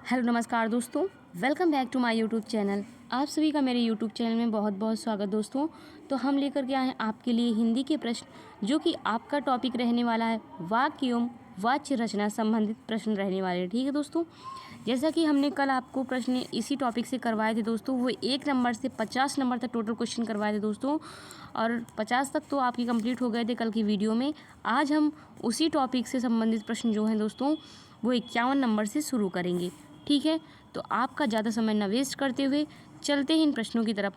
Hello नमस्कार दोस्तों, welcome back to my YouTube channel. आप सभी का मेरे यूट्यूब चैनल में बहुत बहुत स्वागत दोस्तों। तो हम लेकर के आए हैं आपके लिए हिंदी के प्रश्न, जो कि आपका टॉपिक रहने वाला है वाक्य एवं वाच्य रचना संबंधित प्रश्न रहने वाले हैं। ठीक है दोस्तों, जैसा कि हमने कल आपको प्रश्न इसी टॉपिक से करवाए थे दोस्तों, वो 1 नंबर से 50 नंबर तक टोटल क्वेश्चन करवाए थे दोस्तों, और 50 तक तो आपकी कंप्लीट हो गए थे कल की वीडियो में। आज हम उसी टॉपिक से संबंधित प्रश्न जो हैं दोस्तों, वो 51 नंबर से शुरू करेंगे। ठीक है, तो आपका ज़्यादा समय न वेस्ट करते हुए चलते हैं इन प्रश्नों की तरफ।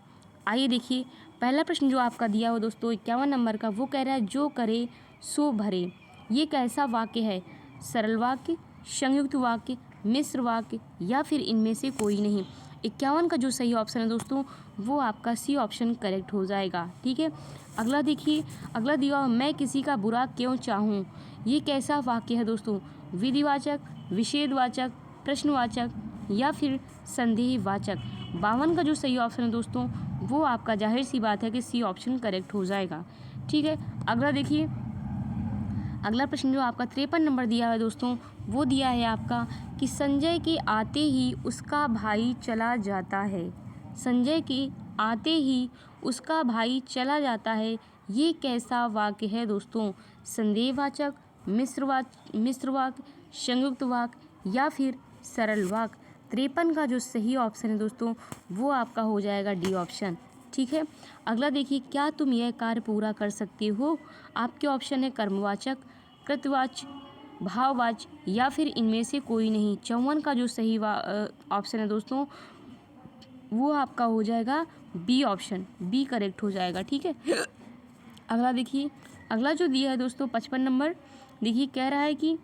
आइए देखिए, पहला प्रश्न जो आपका दिया हो दोस्तों 51 नंबर का, वो कह रहा है जो करे सो भरे। ये कैसा वाक्य है? सरल वाक्य, संयुक्त वाक्य, मिश्र वाक्य या फिर इनमें से कोई नहीं। 51 का जो सही ऑप्शन है दोस्तों, वो आपका सी ऑप्शन करेक्ट हो जाएगा। ठीक है, अगला देखिए, अगला दिया हुआ मैं किसी का बुरा क्यों चाहूँ। ये कैसा वाक्य है दोस्तों? विधिवाचक, विषेधवाचक, प्रश्नवाचक या फिर संदेहवाचक। 52 का जो सही ऑप्शन है दोस्तों, वो आपका जाहिर सी बात है कि सी ऑप्शन करेक्ट हो जाएगा। ठीक है, अगला देखिए, अगला प्रश्न जो आपका 53 नंबर दिया है दोस्तों, वो दिया है आपका कि संजय के आते ही उसका भाई चला जाता है। संजय के आते ही उसका भाई चला जाता है, ये कैसा वाक्य है दोस्तों? संदेहवाचक, मिश्र वाक्य, संयुक्त वाक्य या फिर सरल वाक्य। 53 का जो सही ऑप्शन है दोस्तों, वो आपका हो जाएगा डी ऑप्शन। ठीक है, अगला देखिए, क्या तुम यह कार्य पूरा कर सकते हो। आपके ऑप्शन है कर्मवाचक, कृतवाच्य, भाववाच्य या फिर इनमें से कोई नहीं। 54 का जो सही ऑप्शन है दोस्तों, वो आपका हो जाएगा बी ऑप्शन, बी करेक्ट हो जाएगा। ठीक है, अगला देखिए, अगला जो दिया है दोस्तों 55 नंबर, देखिए कह रहा है कि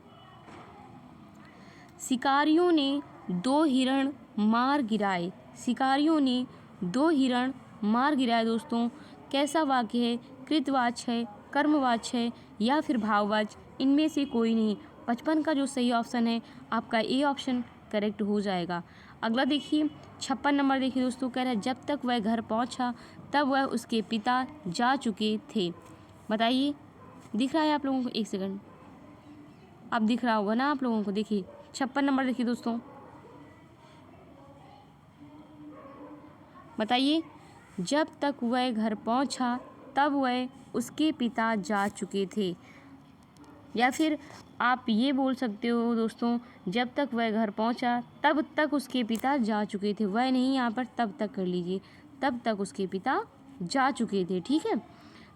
शिकारियों ने 2 हिरण मार गिराए। शिकारियों ने 2 हिरण मार गिराए दोस्तों, कैसा वाक्य है? कृतवाच्य है, कर्मवाच्य है या फिर भाववाच्य, इनमें से कोई नहीं। 55 का जो सही ऑप्शन है आपका ए ऑप्शन करेक्ट हो जाएगा। अगला देखिए 56 नंबर, देखिए दोस्तों कह रहा है जब तक वह घर पहुंचा तब वह उसके पिता जा चुके थे। बताइए, दिख रहा है आप लोगों को? एक सेकंड, अब दिख रहा होगा ना आप लोगों को। देखिए 56 नंबर, देखिए दोस्तों, बताइए, जब तक वह घर पहुंचा तब वह उसके पिता जा चुके थे। या फिर आप ये बोल सकते हो दोस्तों, जब तक वह घर पहुंचा तब तक उसके पिता जा चुके थे। वह नहीं, यहाँ पर तब तक कर लीजिए, तब तक उसके पिता जा चुके थे। ठीक है,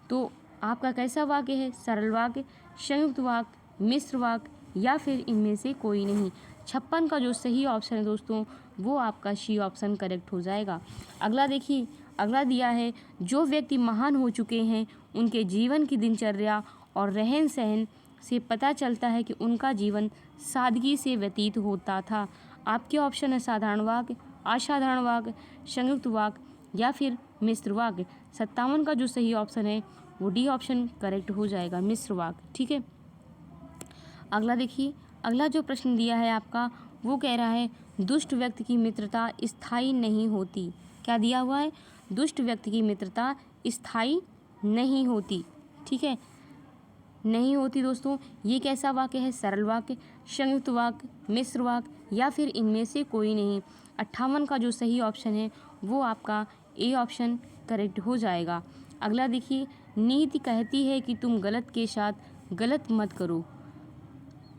तो आपका कैसा वाक्य है? सरल वाक्य, संयुक्त वाक्य, मिश्र वाक्य या फिर इनमें से कोई नहीं। 56 का जो सही ऑप्शन है दोस्तों, वो आपका सी ऑप्शन करेक्ट हो जाएगा। अगला देखिए, अगला दिया है जो व्यक्ति महान हो चुके हैं उनके जीवन की दिनचर्या और रहन सहन से पता चलता है कि उनका जीवन सादगी से व्यतीत होता था। आपके ऑप्शन है साधारण वाक्य, असाधारण वाक्य, संयुक्त वाक्य या फिर मिश्र वाक्य। 57 का जो सही ऑप्शन है वो डी ऑप्शन करेक्ट हो जाएगा, मिश्र वाक्य। ठीक है, अगला देखिए, अगला जो प्रश्न दिया है आपका, वो कह रहा है दुष्ट व्यक्ति की मित्रता स्थायी नहीं होती। क्या दिया हुआ है? दुष्ट व्यक्ति की मित्रता स्थायी नहीं होती। ठीक है, नहीं होती दोस्तों, ये कैसा वाक्य है? सरल वाक्य, संयुक्त वाक्य, मिश्र वाक्य या फिर इनमें से कोई नहीं। 58 का जो सही ऑप्शन है वो आपका ए ऑप्शन करेक्ट हो जाएगा। अगला देखिए, नीति कहती है कि तुम गलत के साथ गलत मत करो।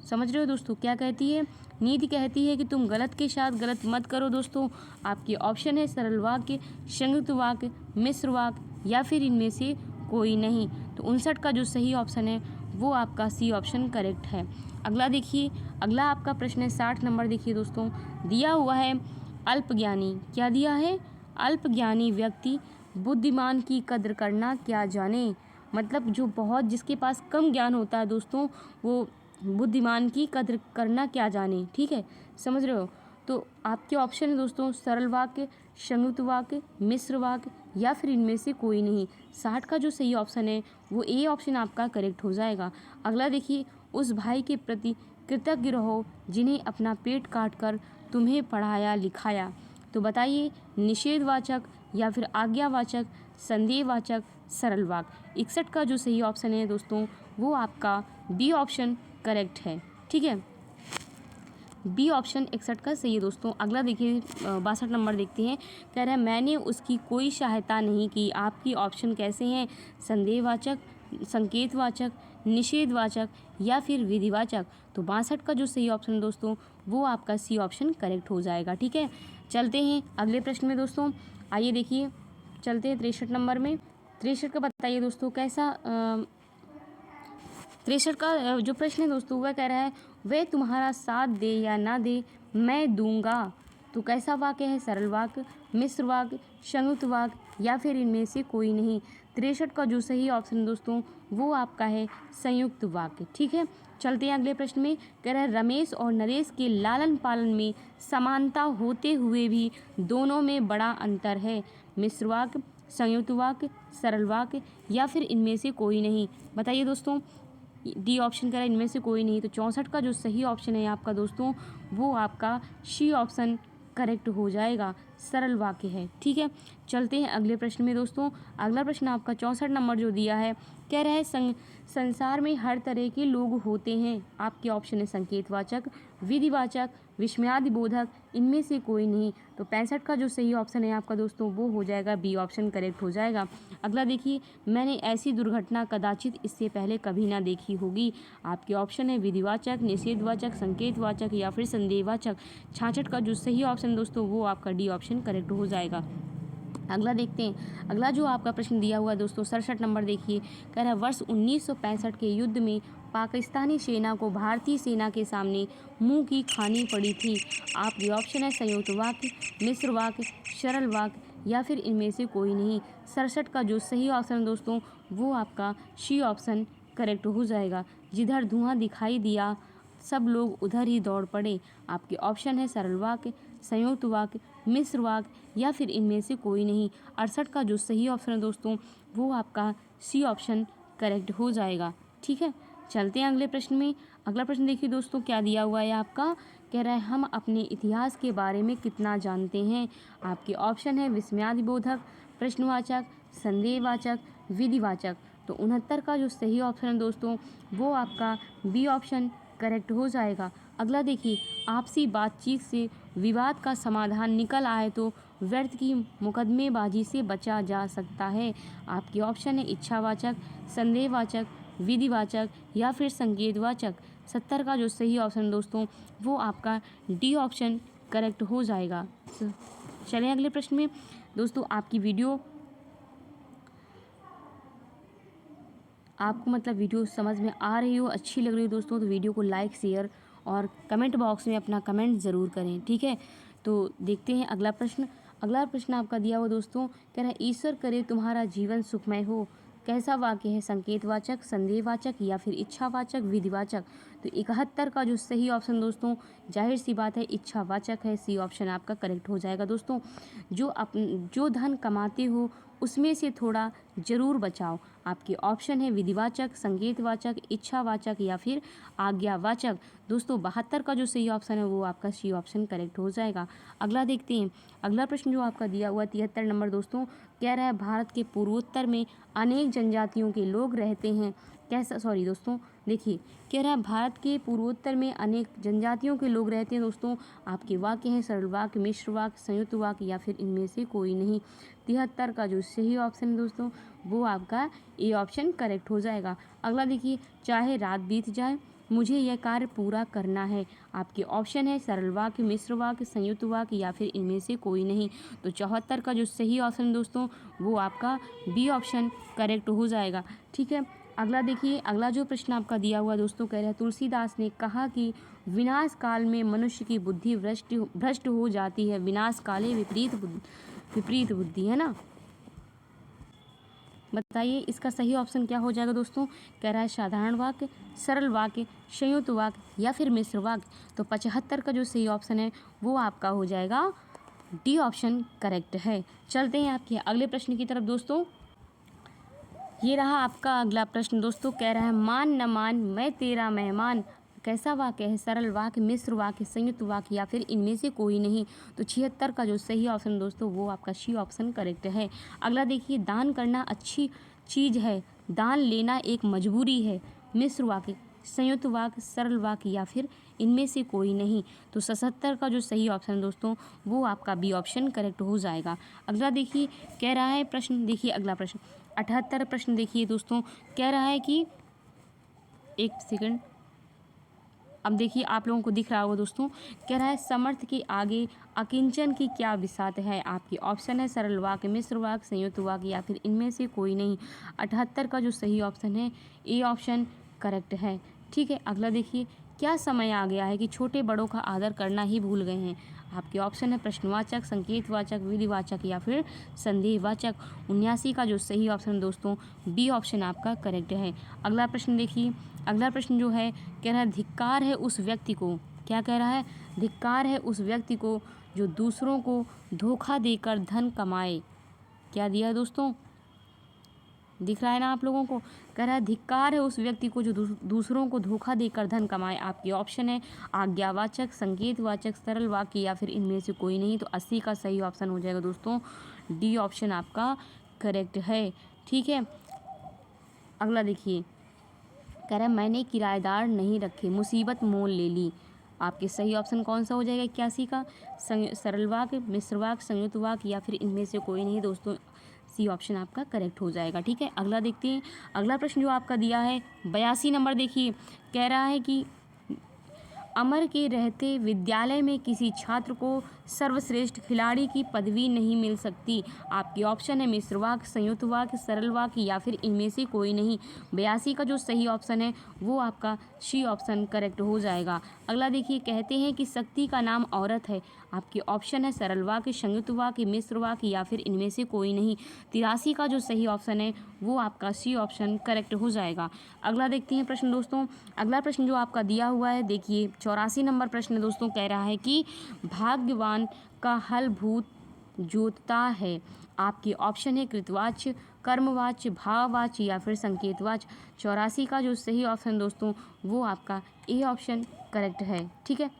समझ रहे हो दोस्तों, क्या कहती है? नीति कहती है कि तुम गलत के साथ गलत मत करो दोस्तों। आपके ऑप्शन है सरल वाक्य, संयुक्त वाक्य, मिश्र वाक्य या फिर इनमें से कोई नहीं। तो 59 का जो सही ऑप्शन है वो आपका सी ऑप्शन करेक्ट है। अगला देखिए, अगला आपका प्रश्न है 60 नंबर, देखिए दोस्तों, दिया हुआ है अल्पज्ञानी। क्या दिया है? अल्पज्ञानी व्यक्ति बुद्धिमान की कद्र करना क्या जाने। मतलब जो बहुत, जिसके पास कम ज्ञान होता है दोस्तों, वो बुद्धिमान की कद्र करना क्या जाने। ठीक है, समझ रहे हो? तो आपके ऑप्शन है दोस्तों सरल वाक्य, संयुक्त वाक्य, मिश्र वाक्य या फिर इनमें से कोई नहीं। 60 का जो सही ऑप्शन है वो ए ऑप्शन आपका करेक्ट हो जाएगा। अगला देखिए, उस भाई के प्रति कृतज्ञ रहो जिन्हें अपना पेट काट कर तुम्हें पढ़ाया लिखाया। तो बताइए, निषेधवाचक या फिर आज्ञावाचक, संदेहवाचक, सरल वाक्य। 61 का जो सही ऑप्शन है दोस्तों, वो आपका बी ऑप्शन करेक्ट है। ठीक है, बी ऑप्शन 61 का सही है दोस्तों। अगला देखिए 62 नंबर देखते हैं। कह रहा है मैंने उसकी कोई सहायता नहीं की। आपकी ऑप्शन कैसे हैं? संदेहवाचक, संकेतवाचक, निषेधवाचक या फिर विधिवाचक। तो 62 का जो सही ऑप्शन है दोस्तों वो आपका सी ऑप्शन करेक्ट हो जाएगा। ठीक है, चलते हैं अगले प्रश्न में दोस्तों। आइए देखिए, चलते हैं 63 नंबर में। 63 का बताइए दोस्तों कैसा 63 का जो प्रश्न है दोस्तों वह कह रहा है वह तुम्हारा साथ दे या ना दे मैं दूंगा। तो कैसा वाक्य है? सरल वाक्य, मिश्र वाक्य, संयुक्त वाक्य या फिर इनमें से कोई नहीं। 63 का जो सही ऑप्शन है दोस्तों वो आपका है संयुक्त वाक्य। ठीक है, चलते हैं अगले प्रश्न में। कह रहा है रमेश और नरेश के लालन पालन में समानता होते हुए भी दोनों में बड़ा अंतर है। मिश्र वाक्य, संयुक्त वाक्य, सरल वाक्य या फिर इनमें से कोई नहीं। बताइए दोस्तों, डी ऑप्शन कह रहा है इनमें से कोई नहीं। तो 64 का जो सही ऑप्शन है आपका दोस्तों वो आपका सी ऑप्शन करेक्ट हो जाएगा, सरल वाक्य है। ठीक है, चलते हैं अगले प्रश्न में दोस्तों। अगला प्रश्न आपका 64 नंबर जो दिया है कह रहा है संसार में हर तरह के लोग होते हैं। आपके ऑप्शन है संकेतवाचक, विधिवाचक, विस्मयादिबोधक, इनमें से कोई नहीं। तो 65 का जो सही ऑप्शन है आपका दोस्तों वो हो जाएगा बी ऑप्शन करेक्ट हो जाएगा। अगला देखिए, मैंने ऐसी दुर्घटना कदाचित इससे पहले कभी ना देखी होगी। आपके ऑप्शन है विधिवाचक, निषेधवाचक, संकेतवाचक या फिर संदेहवाचक। 66 का जो सही ऑप्शन दोस्तों वो आपका डी ऑप्शन करेक्ट हो जाएगा। अगला देखते हैं। अगला जो आपका प्रश्न दिया हुआ है दोस्तों 67 नंबर देखिए, कह रहा है वर्ष 1965 के युद्ध में पाकिस्तानी सेना को भारतीय सेना के सामने मुंह की खानी पड़ी थी। आपके ऑप्शन है संयुक्त वाक्य, मिश्र वाक्य, सरल वाक्य या फिर इनमें से कोई नहीं। 67 का जो सही ऑप्शन है दोस्तों वो आपका सी ऑप्शन करेक्ट हो जाएगा। जिधर धुआं दिखाई दिया सब लोग उधर ही दौड़ पड़े। आपके ऑप्शन है सरल वाक्य, संयुक्त वाक्य, मिश्र वाक्य या फिर इनमें से कोई नहीं। 68 का जो सही ऑप्शन है दोस्तों वो आपका सी ऑप्शन करेक्ट हो जाएगा। ठीक है, चलते हैं अगले प्रश्न में। अगला प्रश्न देखिए दोस्तों क्या दिया हुआ है आपका। कह रहा है हम अपने इतिहास के बारे में कितना जानते हैं। आपके ऑप्शन है विस्मयादिबोधक, प्रश्नवाचक, संदेहवाचक, विधिवाचक। तो 69 का जो सही ऑप्शन है दोस्तों वो आपका बी ऑप्शन करेक्ट हो जाएगा। अगला देखिए, आपसी बातचीत से विवाद का समाधान निकल आए तो व्यर्थ की मुकदमेबाजी से बचा जा सकता है। आपके ऑप्शन है इच्छावाचक, संदेहवाचक, विधिवाचक या फिर संकेतवाचक। 70 का जो सही ऑप्शन दोस्तों वो आपका डी ऑप्शन करेक्ट हो जाएगा। चलें अगले प्रश्न में दोस्तों। आपकी वीडियो आपको मतलब वीडियो समझ में आ रही हो, अच्छी लग रही हो दोस्तों तो वीडियो को लाइक, शेयर और कमेंट बॉक्स में अपना कमेंट ज़रूर करें। ठीक है, तो देखते हैं अगला प्रश्न। अगला प्रश्न आपका दिया हुआ दोस्तों कह रहा है ईश्वर करे तुम्हारा जीवन सुखमय हो। कैसा वाक्य है? संकेतवाचक, संदेहवाचक या फिर इच्छावाचक, विधिवाचक। तो 71 का जो सही ऑप्शन दोस्तों जाहिर सी बात है इच्छावाचक है। सी ऑप्शन आपका करेक्ट हो जाएगा दोस्तों। जो धन कमाते हो उसमें से थोड़ा जरूर बचाओ। आपके ऑप्शन है विधिवाचक, संकेतवाचक, इच्छावाचक या फिर आज्ञावाचक। दोस्तों 72 का जो सही ऑप्शन है वो आपका सी ऑप्शन करेक्ट हो जाएगा। अगला देखते हैं। अगला प्रश्न जो आपका दिया हुआ 73 नंबर दोस्तों कह रहा है भारत के पूर्वोत्तर में अनेक जनजातियों के लोग रहते हैं। कैसा सॉरी दोस्तों देखिए, कह रहा है भारत के पूर्वोत्तर में अनेक जनजातियों के लोग रहते हैं। दोस्तों आपके वाक्य हैं सरल वाक्य, मिश्र वाक्य, संयुक्त वाक्य या फिर इनमें से कोई नहीं। 73 का जो सही ऑप्शन है दोस्तों वो आपका ए ऑप्शन करेक्ट हो जाएगा। अगला देखिए, चाहे रात बीत जाए मुझे यह कार्य पूरा करना है। आपके ऑप्शन है सरल वाक्य, मिश्र वाक्य, संयुक्त वाक्य या फिर इनमें से कोई नहीं। तो 74 का जो सही ऑप्शन दोस्तों वो आपका बी ऑप्शन करेक्ट हो जाएगा। ठीक है, अगला देखिए। अगला जो प्रश्न आपका दिया हुआ दोस्तों कह रहा है तुलसीदास ने कहा कि विनाश काल में मनुष्य की बुद्धि भ्रष्ट हो जाती है। विनाश काले विपरीत बुद्धि है ना। बताइए इसका सही ऑप्शन क्या हो जाएगा दोस्तों। कह रहा है साधारण वाक्य, सरल वाक्य, संयुक्त वाक्य या फिर मिश्र वाक्य। तो 75 का जो सही ऑप्शन है वो आपका हो जाएगा डी ऑप्शन करेक्ट है। चलते हैं आपके अगले प्रश्न की तरफ दोस्तों। ये रहा आपका अगला प्रश्न दोस्तों। कह रहा है मान न मान मैं तेरा मेहमान। कैसा वाक्य है? सरल वाक्य, मिश्र वाक्य, संयुक्त वाक्य या फिर इनमें से कोई नहीं। तो 76 का जो सही ऑप्शन दोस्तों वो आपका सी ऑप्शन करेक्ट है। अगला देखिए, दान करना अच्छी चीज़ है, दान लेना एक मजबूरी है। मिश्र वाक्य, संयुक्त वाक्य, सरल वाक्य या फिर इनमें से कोई नहीं। तो 77 का जो सही ऑप्शन है दोस्तों वो आपका बी ऑप्शन करेक्ट हो जाएगा। अगला देखिए कह रहा है प्रश्न, देखिए अगला प्रश्न 78 प्रश्न देखिए दोस्तों, कह रहा है कि एक सेकंड, अब देखिए आप लोगों को दिख रहा होगा दोस्तों, कह रहा है समर्थ के आगे अकिंचन की क्या विसात है। आपकी ऑप्शन है सरल वाक्य, मिश्र वाक्य, संयुक्त वाक्य या फिर इनमें से कोई नहीं। 78 का जो सही ऑप्शन है ए ऑप्शन करेक्ट है। ठीक है, अगला देखिए क्या समय आ गया है कि छोटे बड़ों का आदर करना ही भूल गए हैं। आपके ऑप्शन है प्रश्नवाचक, संकेतवाचक, विधिवाचक या फिर संदेहवाचक। 79 का जो सही ऑप्शन दोस्तों बी ऑप्शन आपका करेक्ट है। अगला प्रश्न देखिए, अगला प्रश्न जो है कह रहा है धिक्कार है उस व्यक्ति को, क्या कह रहा है, धिक्कार है उस व्यक्ति को जो दूसरों को धोखा देकर धन कमाए। क्या दिया है दोस्तों, दिख रहा है ना आप लोगों को, कह रहा है धिक्कार है उस व्यक्ति को जो दूसरों को धोखा देकर धन कमाए। आपकी ऑप्शन है आज्ञावाचक, संकेतवाचक, सरल वाक्य या फिर इनमें से कोई नहीं। तो 80 का सही ऑप्शन हो जाएगा दोस्तों डी ऑप्शन आपका करेक्ट है। ठीक है, अगला देखिए कह रहा है मैंने किराएदार नहीं रखे, मुसीबत मोल ले ली। आपके सही ऑप्शन कौन सा हो जाएगा 81 का, सरल वाक्य, मिश्र वाक्य, संयुक्त वाक्य या फिर इनमें से कोई नहीं। दोस्तों सी ऑप्शन आपका करेक्ट हो जाएगा। ठीक है, अगला देखते हैं, अगला प्रश्न जो आपका दिया है 82 नंबर देखिए, कह रहा है कि अमर के रहते विद्यालय में किसी छात्र को सर्वश्रेष्ठ खिलाड़ी की पदवी नहीं मिल सकती। आपकी ऑप्शन है मिश्र वाक्य, संयुक्त वाक्य, सरल वाक्य या फिर इनमें से कोई नहीं। 82 का जो सही ऑप्शन है वो आपका सी ऑप्शन करेक्ट हो जाएगा। अगला देखिए कहते हैं कि शक्ति का नाम औरत है। आपकी ऑप्शन है सरल वाक्य, संयुक्त वाक्य, मिश्र वाक्य या फिर इनमें से कोई नहीं। 83 का जो सही ऑप्शन है वो आपका सी ऑप्शन करेक्ट हो जाएगा। अगला देखते हैं प्रश्न दोस्तों, अगला प्रश्न जो आपका दिया हुआ है देखिए 84 नंबर प्रश्न दोस्तों, कह रहा है कि भाग्यवान का हल भूत जोतता है। आपके ऑप्शन है कृतवाच्य, कर्मवाच्य, भाववाच्य या फिर संकेतवाच्य। 84 का जो सही ऑप्शन दोस्तों वो आपका ए ऑप्शन करेक्ट है। ठीक है,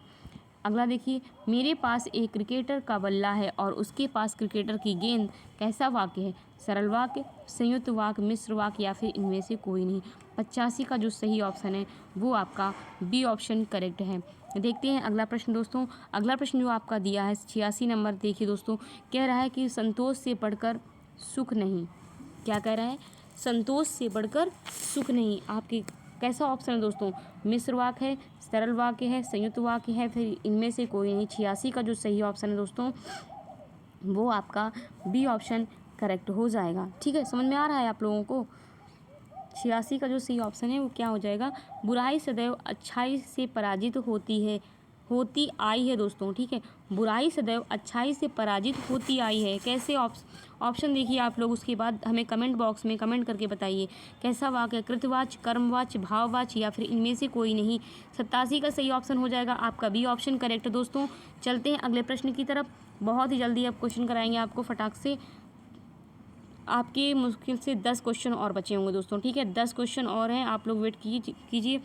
अगला देखिए मेरे पास एक क्रिकेटर का बल्ला है और उसके पास क्रिकेटर की गेंद, कैसा वाक्य है, सरल वाक्य, संयुक्त वाक्य, मिश्र वाक्य या फिर इनमें से कोई नहीं। 85 का जो सही ऑप्शन है वो आपका बी ऑप्शन करेक्ट है। देखते हैं अगला प्रश्न दोस्तों, अगला प्रश्न जो आपका दिया है 86 नंबर देखिए दोस्तों, कह रहा है कि संतोष से बढ़कर सुख नहीं। क्या कह रहा है, संतोष से बढ़कर सुख नहीं। आपके कैसा ऑप्शन है दोस्तों, मिश्र वाक्य है, सरल वाक्य है, संयुक्त वाक्य है, फिर इनमें से कोई नहीं। 86 का जो सही ऑप्शन है दोस्तों वो आपका बी ऑप्शन करेक्ट हो जाएगा। ठीक है, समझ में आ रहा है आप लोगों को। 86 का जो सही ऑप्शन है वो क्या हो जाएगा, बुराई सदैव अच्छाई से पराजित होती आई है दोस्तों। ठीक है, बुराई सदैव अच्छाई से पराजित होती आई है। कैसे ऑप्शन देखिए आप लोग, उसके बाद हमें कमेंट बॉक्स में कमेंट करके बताइए कैसा वाक्य है, कृतवाच्य, कर्मवाच्य, भाववाच्य या फिर इनमें से कोई नहीं। 87 का सही ऑप्शन हो जाएगा आपका बी ऑप्शन करेक्ट दोस्तों। चलते हैं अगले प्रश्न की तरफ, बहुत ही जल्दी अब क्वेश्चन कराएंगे आपको फटाक से। आपके मुश्किल से 10 क्वेश्चन और बचे होंगे दोस्तों। ठीक है, 10 क्वेश्चन और हैं, आप लोग वेट कीजिए।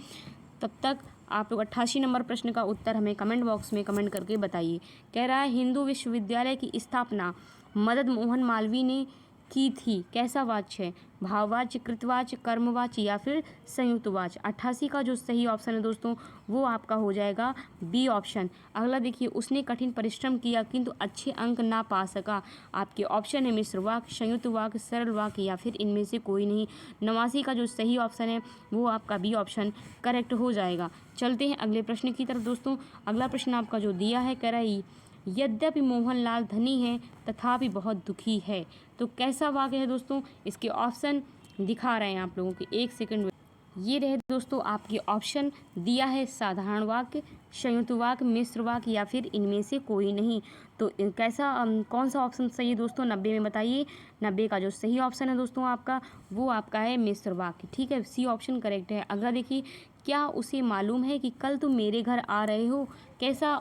तब तक आप लोग 88 नंबर प्रश्न का उत्तर हमें कमेंट बॉक्स में कमेंट करके बताइए। कह रहा है हिंदू विश्वविद्यालय की स्थापना मदन मोहन मालवीय ने की थी, कैसा वाच्य है, भाववाच्य, कृतवाच्य, कर्मवाच्य या फिर संयुक्त वाच्य। 88 का जो सही ऑप्शन है दोस्तों वो आपका हो जाएगा बी ऑप्शन। अगला देखिए उसने कठिन परिश्रम किया किंतु अच्छे अंक ना पा सका। आपके ऑप्शन है मिश्र वाक्य, संयुक्त वाक्य, सरल वाक्य या फिर इनमें से कोई नहीं। 89 का जो सही ऑप्शन है वो आपका बी ऑप्शन करेक्ट हो जाएगा। चलते हैं अगले प्रश्न की तरफ दोस्तों। अगला प्रश्न आपका जो दिया है कह रहा है यद्यपि मोहनलाल धनी है तथापि बहुत दुखी है। तो कैसा वाक्य है दोस्तों, इसके ऑप्शन दिखा रहे हैं आप लोगों के, एक सेकंड। ये रहे दोस्तों आपके ऑप्शन, दिया है साधारण वाक्य, संयुक्त वाक्य, मिश्र वाक्य या फिर इनमें से कोई नहीं। तो कैसा कौन सा ऑप्शन सही है दोस्तों, 90 में बताइए। 90 का जो सही ऑप्शन है दोस्तों आपका वो आपका है मिश्र वाक्य। ठीक है, सी ऑप्शन करेक्ट है। अगला देखिए क्या उसे मालूम है कि कल तुम मेरे घर आ रहे हो, कैसा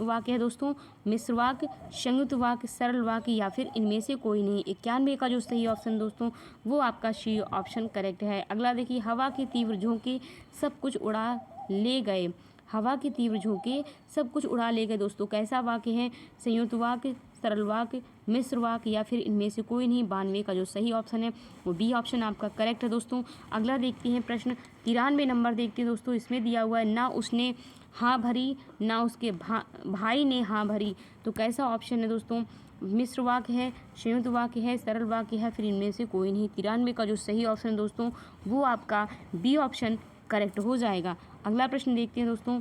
वाक्य है दोस्तों, मिश्र वाक्य, संयुक्त वाक्य, सरल वाक्य या फिर इनमें से कोई नहीं। 91 का जो सही ऑप्शन दोस्तों वो आपका सी ऑप्शन करेक्ट है। अगला देखिए हवा के तीव्र झोंके सब कुछ उड़ा ले गए। हवा के तीव्र झोंके सब कुछ उड़ा ले गए। दोस्तों कैसा वाक्य है? संयुक्त वाक्य, सरल वाक्य, मिश्र वाक्य या फिर इनमें से कोई नहीं। 92 का जो सही ऑप्शन है वो बी ऑप्शन आपका करेक्ट है। दोस्तों अगला देखते हैं प्रश्न 93 नंबर देखते हैं। दोस्तों इसमें दिया हुआ है ना उसने हाँ भरी ना उसके भाई ने हाँ भरी। तो कैसा ऑप्शन है दोस्तों? मिश्र वाक्य है, संयुक्त वाक्य है, सरल वाक्य है, फिर इनमें से कोई नहीं। 93 का जो सही ऑप्शन है दोस्तों वो आपका बी ऑप्शन करेक्ट हो जाएगा। अगला प्रश्न देखते हैं दोस्तों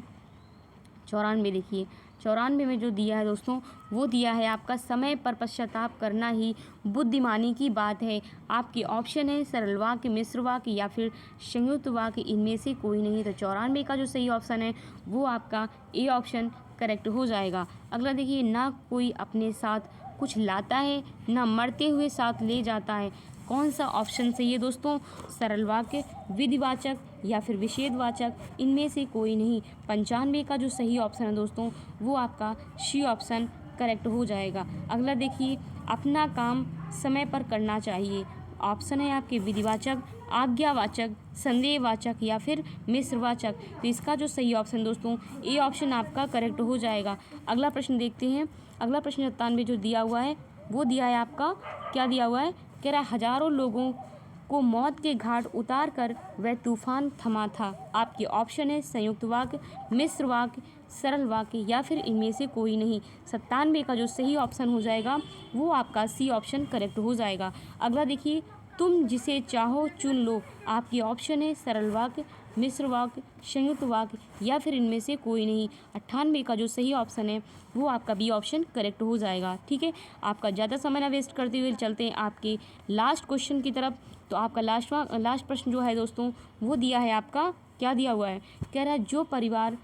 94। देखिए 94 में जो दिया है दोस्तों वो दिया है आपका समय पर पश्चाताप करना ही बुद्धिमानी की बात है। आपके ऑप्शन है सरल वाक्य, मिश्र वाक्य या फिर संयुक्त वाक्य, इनमें से कोई नहीं। तो 94 का जो सही ऑप्शन है वो आपका ए ऑप्शन करेक्ट हो जाएगा। अगला देखिए ना कोई अपने साथ कुछ लाता है ना मरते हुए साथ ले जाता है। कौन सा ऑप्शन सही है दोस्तों? सरल वाक्य, विधिवाचक या फिर विषेदवाचक, इनमें से कोई नहीं। 95 का जो सही ऑप्शन है दोस्तों वो आपका सी ऑप्शन करेक्ट हो जाएगा। अगला देखिए अपना काम समय पर करना चाहिए। ऑप्शन है आपके विधिवाचक, आज्ञावाचक, संदेहवाचक या फिर मिश्रवाचक। तो इसका जो सही ऑप्शन दोस्तों ए ऑप्शन आपका करेक्ट हो जाएगा। अगला प्रश्न देखते हैं। अगला प्रश्न 97 जो दिया हुआ है वो दिया है आपका, क्या दिया हुआ है? कह रहा है हजारों लोगों को मौत के घाट उतार कर वह तूफान थमा था। आपके ऑप्शन है संयुक्त वाक्य, मिश्र वाक्य, सरल वाक्य या फिर इनमें से कोई नहीं। 97 का जो सही ऑप्शन हो जाएगा वो आपका सी ऑप्शन करेक्ट हो जाएगा। अगला देखिए तुम जिसे चाहो चुन लो। आपके ऑप्शन है सरल वाक्य, मिश्र वाक्य, संयुक्त वाक्य या फिर इनमें से कोई नहीं। 98 का जो सही ऑप्शन है वो आपका बी ऑप्शन करेक्ट हो जाएगा। ठीक है, आपका ज़्यादा समय ना वेस्ट करते हुए चलते हैं आपके लास्ट क्वेश्चन की तरफ। तो आपका लास्ट प्रश्न जो है दोस्तों वो दिया है आपका, क्या दिया हुआ है? कह रहा है जो परिवार,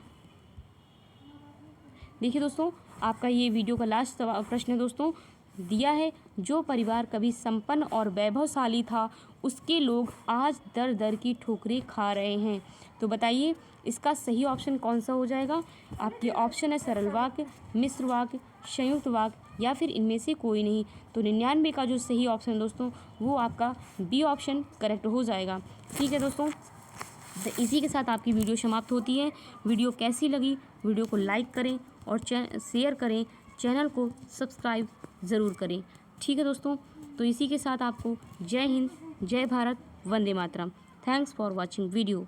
देखिए दोस्तों आपका ये वीडियो का लास्ट प्रश्न है दोस्तों, दिया है जो परिवार कभी संपन्न और वैभवशाली था उसके लोग आज दर दर की ठोकरें खा रहे हैं। तो बताइए इसका सही ऑप्शन कौन सा हो जाएगा? आपके ऑप्शन है सरल वाक्य, मिश्र वाक्य, संयुक्त वाक्य या फिर इनमें से कोई नहीं। तो 99 का जो सही ऑप्शन दोस्तों वो आपका बी ऑप्शन करेक्ट हो जाएगा। ठीक है दोस्तों, तो इसी के साथ आपकी वीडियो समाप्त होती है। वीडियो कैसी लगी वीडियो को लाइक करें और शेयर करें, चैनल को सब्सक्राइब ज़रूर करें। ठीक है दोस्तों, तो इसी के साथ आपको जय हिंद, जय भारत, वंदे मातरम। Thanks for watching video.